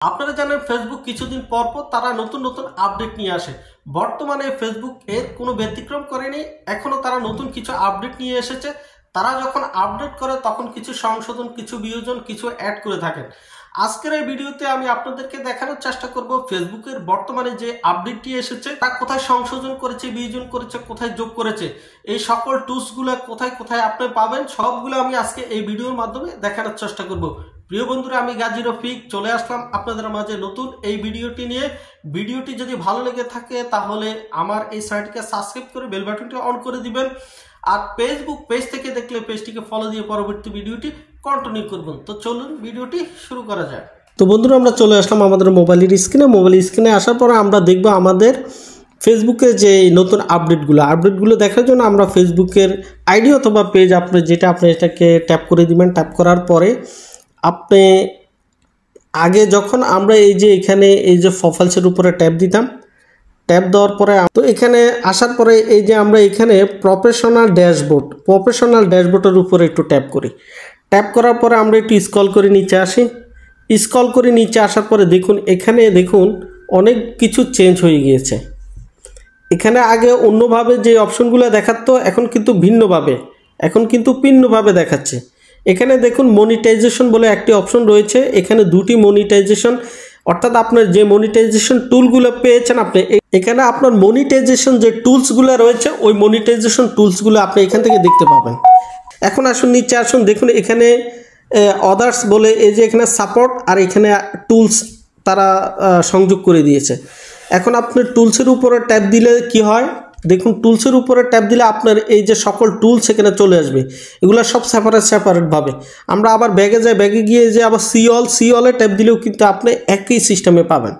আপনারা জানেন ফেসবুক কিছুদিন পর পর তারা নতুন নতুন আপডেট নিয়ে আসে। বর্তমানে ফেসবুক এর কোনো ব্যতিক্রম করেনি, এখনো তারা নতুন কিছু আপডেট নিয়ে এসেছে। তারা যখন আপডেট করে তখন কিছু সংশোধন, কিছু বিয়োজন, কিছু অ্যাড করে থাকেন। আজকের এই ভিডিওতে আমি আপনাদেরকে দেখানোর চেষ্টা করব ফেসবুকের বর্তমানে যে আপডেটটি এসেছে তা কোথায় সংশোধন করেছে, বিয়োজন করেছে, কোথায় যোগ করেছে, এই সকল টুলসগুলো কোথায় কোথায় আপনি পাবেন সবগুলো আমি আজকে এই ভিডিওর মাধ্যমে দেখানোর চেষ্টা করব। প্রিয় বন্ধুরা, আমি গাজী রফিক চলে আসলাম আপনাদের মাঝে নতুন এই ভিডিওটি নিয়ে। ভিডিওটি যদি ভালো লেগে থাকে তাহলে আমার এই চ্যানেলটিকে সাবস্ক্রাইব করে বেল বাটনটি অন করে দিবেন। আর ফেসবুক পেজ থেকে দেখলে পেজটিকে ফলো দিয়ে পরবর্তী ভিডিওটি কন্টিনিউ করবেন। তো চলুন ভিডিওটি শুরু করা যায়। তো বন্ধুরা, আমরা চলে আসলাম আমাদের মোবাইলের স্ক্রিনে আসার পরে আমরা দেখব আমাদের ফেসবুকে যে নতুন আপডেটগুলো দেখার জন্য আমরা ফেসবুকের আইডি অথবা পেজ আপনি এটাকে ট্যাপ করে দিবেন। ট্যাপ করার পরে আপনি আগে যখন আমরা এখানে এই যে প্রোফাইলসের উপরে ট্যাপ দিতাম, ট্যাপ দেওয়ার পরে তো এখানে আসার পরে এই যে আমরা এখানে প্রফেশনাল ড্যাশবোর্ডের উপরে একটু ট্যাপ করি। ট্যাপ করার পরে আমরা একটু স্ক্রল করে নিচে আসি। স্ক্রল করে নিচে আসার পরে এখানে দেখুন অনেক কিছু চেঞ্জ হয়ে গিয়েছে। এখানে আগে অন্যভাবে যে অপশনগুলো দেখাতো এখন কিন্তু ভিন্নভাবে দেখাচ্ছে। এখানে দেখুন মনিটাইজেশন বলে একটি অপশন রয়েছে, এখানে দুটি মনিটাইজেশন, অর্থাৎ আপনার যে মনিটাইজেশন টুলগুলো পেয়েছেন আপনি এখানে আপনার মনিটাইজেশন যে টুলসগুলো রয়েছে ওই মনিটাইজেশন টুলসগুলো আপনি এখান থেকে দেখতে পাবেন। এখন আসুন নিচে আসুন, দেখুন এখানে আদার্স বলে এই যে এখানে সাপোর্ট আর এখানে টুলস তারা সংযোগ করে দিয়েছে। এখন আপনি টুলসের উপরে ট্যাপ দিলে কি হয় দেখুন, টুলসের উপরে ট্যাপ দিলে আপনার এই যে সকল টুলস এখানে চলে আসবে। এগুলো সব সেপারেটভাবে আমরা আবার ব্যাগে গিয়ে যে আবার সিঅলে ট্যাপ দিলেও কিন্তু আপনি একই সিস্টেমে পাবেন।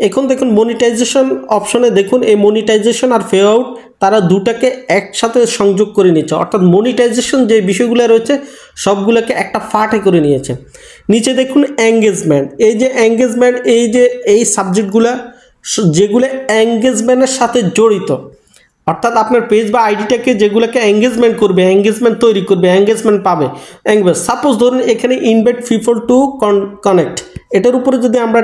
এখন দেখুন মনিটাইজেশন অপশনে দেখুন এই মনিটাইজেশন আর পে আউট তারা দুটাকে একসাথে সংযোগ করে নিয়েছে, অর্থাৎ মনিটাইজেশন যে বিষয়গুলো রয়েছে সবগুলোকে একটা পার্টে করে নিয়েছে। নিচে দেখুন এঙ্গেজমেন্ট, এই সাবজেক্টগুলো যেগুলো এঙ্গেজমেন্টের সাথে জড়িত, অর্থাৎ আপনার পেজ বা আইডিটাকে যেগুলোকে এঙ্গেজমেন্ট তৈরি করবে, এঙ্গেজমেন্ট পাবে। সাপোজ ধরুন এখানে ইনভাইট পিপল টু কানেক্ট, এটার উপরে যদি আমরা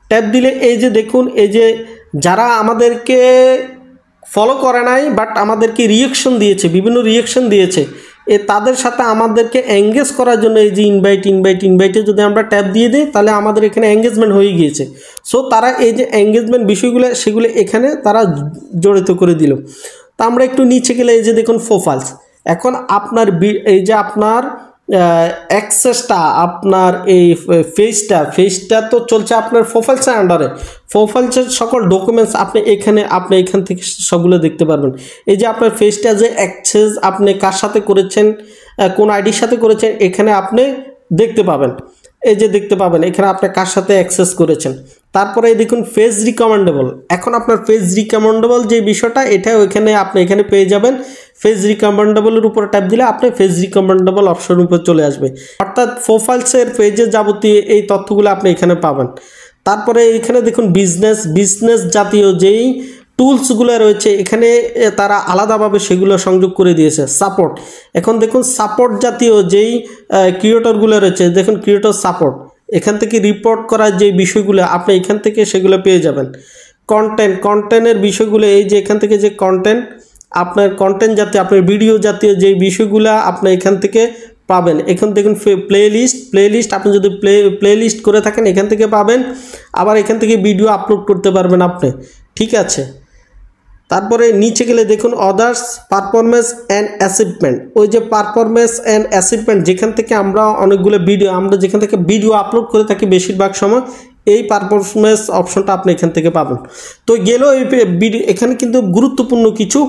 ট্যাপ দিলে এই যে দেখুন এই যে যারা আমাদেরকে ফলো করে নাই বাট আমাদেরকে বিভিন্ন রিয়াকশন দিয়েছে তাদের সাথে আমাদেরকে এঙ্গেজ করার জন্য এই যে ইনভাইটে যদি আমরা ট্যাপ দিয়ে দিই তাহলে আমাদের এখানে এঙ্গেজমেন্ট হয়ে গিয়েছে। সো তারা এই যে এঙ্গেজমেন্ট বিষয়গুলো সেগুলো এখানে তারা জড়িত করে দিল। তো আমরা একটু নিচে গেলে এই যে দেখুন প্রোফাইলস, এখন আপনার এই যে আপনার অ্যাক্সেসটা, আপনার এই ফেজটা তো চলছে আপনার প্রোফাইলসের আন্ডারে। প্রোফাইলসের সকল ডকুমেন্টস আপনি এখান থেকে সবগুলো দেখতে পারবেন। এই যে আপনার ফেজটা যে অ্যাক্সেস আপনি কার সাথে করেছেন, কোন আইডির সাথে করেছেন এখানে আপনি দেখতে পাবেন। এই যে দেখতে পাবেন এখানে আপনি কার সাথে অ্যাক্সেস করেছেন। তারপরে দেখুন পেজ রিকমেন্ডেবল, এখন আপনার পেজ রিকমেন্ডেবল যে বিষয়টা এটা আপনি এখানে পেয়ে যাবেন। পেজ রিকমেন্ডেবলের উপর ট্যাপ দিলে আপনি পেজ রিকমেন্ডেবল অপশনের উপর চলে আসবে, অর্থাৎ প্রোফাইলসের পেজের যাবতীয় এই তথ্যগুলো আপনি এখানে পাবেন। তারপরে এখানে দেখুন বিজনেস জাতীয় যেই টুলসগুলো রয়েছে এখানে তারা আলাদাভাবে সেগুলো সংযোগ করে দিয়েছে। সাপোর্ট, এখন দেখুন সাপোর্ট জাতীয় যেই ক্রিয়েটরগুলো রয়েছে দেখুন ক্রিয়েটর সাপোর্ট, এখান থেকে রিপোর্ট করার যে বিষয়গুলো আপনি এখান থেকে সেগুলো পেয়ে যাবেন। কন্টেন্টের বিষয়গুলো এই যে এখান থেকে যে আপনার কন্টেন্ট জাতীয় আপনার ভিডিও জাতীয় যে বিষয়গুলো আপনি এখান থেকে পাবেন। এখন দেখুন প্লেলিস্ট আপনি যদি প্লেলিস্ট করে থাকেন এখান থেকে পাবেন। আবার এখান থেকে ভিডিও আপলোড করতে পারবেন আপনি, ঠিক আছে। তারপরে নিচে গেলে দেখুন আদার্স পারফরমেন্স অ্যান্ড অ্যাচিভমেন্ট, ওই যে পারফরমেন্স অ্যান্ড অ্যাচিভমেন্ট যেখান থেকে আমরা অনেকগুলো যেখান থেকে ভিডিও আপলোড করে থাকি বেশিরভাগ সময় এই পারফরমেন্স অপশনটা আপনি এখান থেকে পাবেন। তো গেলেও এখানে কিন্তু গুরুত্বপূর্ণ কিছু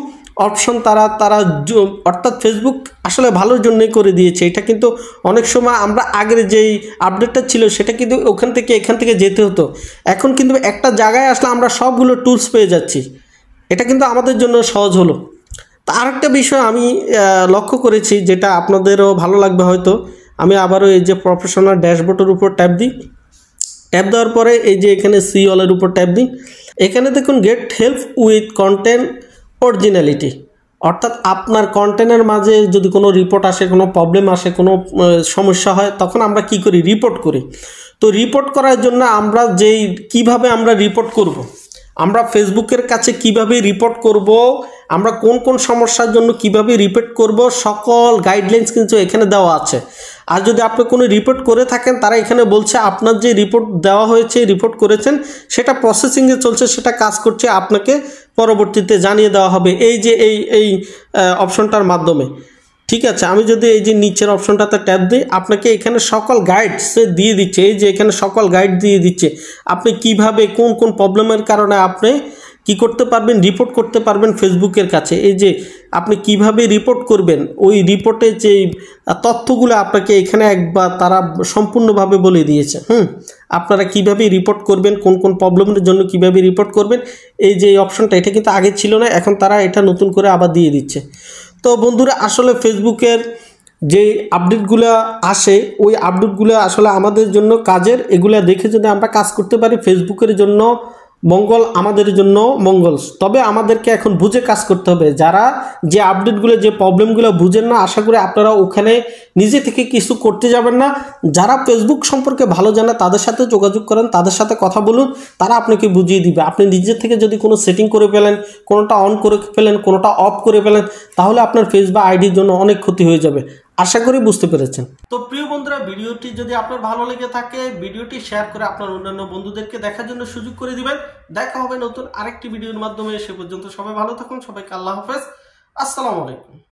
অপশন তারা অর্থাৎ ফেসবুক আসলে ভালোর জন্যই করে দিয়েছে। এটা কিন্তু অনেক সময় আমরা আগের যেই আপডেটটা ছিল সেটা কিন্তু এখান থেকে যেতে হতো, এখন কিন্তু একটা জায়গায় আসলে আমরা সবগুলো টুলস পেয়ে যাচ্ছি। এটা কিন্তু আমাদের জন্য সহজ হলো। তা আরেকটা বিষয় আমি লক্ষ্য করেছি যেটা আপনাদেরও ভালো লাগবে হয়তো, আমি আবারও এই যে প্রফেশনাল ড্যাশবোর্ডের উপর ট্যাপ দেওয়ার পরে এই যে এখানে সিঅলের উপর ট্যাপ দিই, এখানে দেখুন get help with content originality, অর্থাৎ আপনার কন্টেন্টের মাঝে যদি কোনো রিপোর্ট আসে, কোনো প্রবলেম আসে, কোনো সমস্যা হয় তখন আমরা কি করি, রিপোর্ট করি। তো রিপোর্ট করার জন্য আমরা কিভাবে আমরা রিপোর্ট করব, আমরা ফেসবুকের কাছে কিভাবে রিপোর্ট করব, আমরা কোন কোন সমস্যার জন্য কিভাবে রিপোর্ট করব, সকল গাইডলাইন্স কিন্তু এখানে দেওয়া আছে। আর যদি আপনি কোনো রিপোর্ট করে থাকেন, তারা এখানে বলছে আপনার যে রিপোর্ট দেওয়া হয়েছে, রিপোর্ট করেছেন, সেটা প্রসেসিংয়ে চলছে, সেটা কাজ করছে, আপনাকে পরবর্তীতে জানিয়ে দেওয়া হবে এই যে এই অপশনটার মাধ্যমে। ঠিক আছে, আমি যদি এই যে নিচের অপশনটাতে ট্যাপ দিই, আপনাকে এখানে সকল গাইডস দিয়ে দিচ্ছে। এই যে এখানে সকল গাইড দিয়ে দিচ্ছে আপনি কিভাবে কোন কোন প্রবলেমের কারণে আপনি কি করতে পারবেন, রিপোর্ট করতে পারবেন ফেসবুকের কাছে। এই যে আপনি কিভাবে রিপোর্ট করবেন, ওই রিপোর্টের যে তথ্যগুলো আপনাকে এখানে একবার তারা সম্পূর্ণভাবে বলে দিয়েছে। আপনারা কিভাবে রিপোর্ট করবেন, কোন কোন প্রবলেমের জন্য কিভাবে রিপোর্ট করবেন, এই যে অপশনটা, এটা কিন্তু আগে ছিল না, এখন তারা এটা নতুন করে আবার দিয়ে দিচ্ছে। তো বন্ধুরা, আসলে ফেসবুকের যে আপডেটগুলো আসে, ওই আপডেটগুলো আসলে আমাদের জন্য কাজের। এগুলা দেখে যদি আমরা কাজ করতে পারি, ফেসবুকের জন্য মঙ্গল, আমাদের জন্য মঙ্গল। তবে আমাদেরকে এখন বুঝে কাজ করতে হবে। যারা যে আপডেটগুলো, যে প্রবলেমগুলো বুঝেন না, আশা করি আপনারা ওখানে নিজে থেকে কিছু করতে যাবেন না। যারা ফেসবুক সম্পর্কে ভালো জানে তাদের সাথে যোগাযোগ করেন, তাদের সাথে কথা বলুন, তারা আপনাকে বুঝিয়ে দিবে। আপনি নিজে থেকে যদি কোনো সেটিং করে ফেলেন, কোনোটা অন করে ফেলেন, কোনোটা অফ করে ফেলেন, তাহলে আপনার ফেস বা আইডির জন্য অনেক ক্ষতি হয়ে যাবে। আশা করি বুঝতে পেরেছেন। তো প্রিয় বন্ধুরা, ভিডিওটি যদি আপনার ভালো লেগে থাকে, ভিডিওটি শেয়ার করে আপনার অন্যান্য বন্ধুদেরকে দেখার জন্য সুযোগ করে দিবেন। দেখা হবে নতুন আরেকটি ভিডিওর মাধ্যমে। সে পর্যন্ত সবাই ভালো থাকুন। সবাইকে আল্লাহ হাফেজ, আসসালামু আলাইকুম।